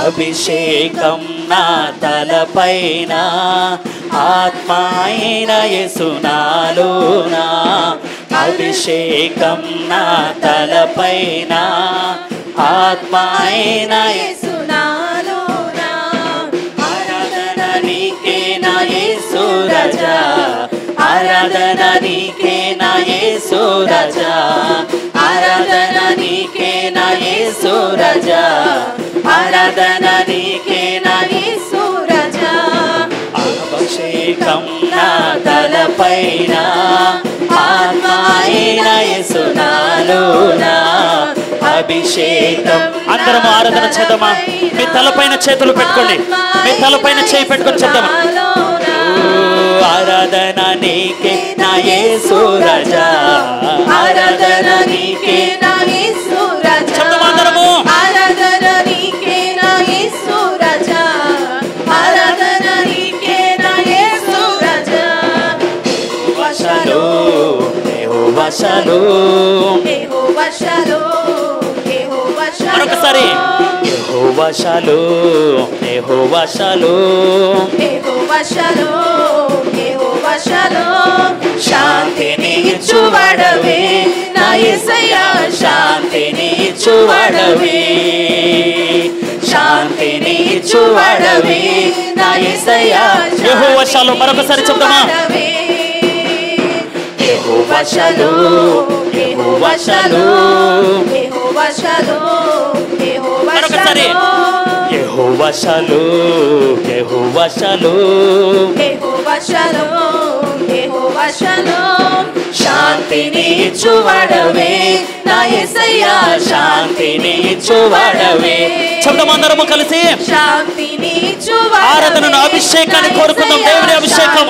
అభిషేకం నా తలపైన ఆత్మ అయిన యేసు నాలోనా అభిషేకం నా తలపైన ఆత్మ అయిన యేసు నాలోనా ఆరాధన నీకే నా యేసు రాజా ఆరాధన నీకే నా యేసు రాజా ఆరాధన నీకే నా యేసు రాజా ఆరాధన నీకే నా యేసు రాజా అభిషేకం నా తలపైన ఆత్మ అయిన యేసు నాలోనా అభిషేకం అందరం ఆరాధన చేద్దామా మీ తలపైన చేతులు పెట్టుకోండి మీ తలపైన చేయి పెట్టుకొని చేద్దామా ఆరాధన నీకే నా యేసు రాజా ఆరాధన నీకే నా యేసు రాజా చెప్తామందరము ఆరాధన నీకే నా యేసు రాజా ఆరాధన నీకే నా యేసు రాజా యెహోవా షలోమ్ యెహోవా షలోమ్ యెహోవా షలోమ్ యెహోవా షలోమ్ మరొకసారి యెహోవా షలోమ్ యెహోవా షలోమ్ యెహోవా షలోమ్ యెహోవా షలోమ్ శాంతిని ఇచ్చువాడవే నా యేసయ్యా శాంతిని ఇచ్చువాడవే శాంతిని ఇచ్చువాడవే నా యేసయ్యా యెహోవా షలోమ్ మరొకసారి చెప్దామా యెహోవా షలోమ్ యెహోవా షలోమ్ యెహోవా షలోమ్ యెహోవా షలోమ్ యెహోవా షలోమ్ యెహోవా షలోమ్ యెహోవా షలోమ్ యెహోవా షలోమ్ శాంతిని ఇచ్చువాడవే నా యేసయ్యా శాంతిని ఇచ్చువాడవే చెప్దామందరము కలిసి శాంతిని ఇచ్చువాడవే ఆరాధనను అభిషేకాన్ని కోరుకుందాం దేవుని అభిషేకం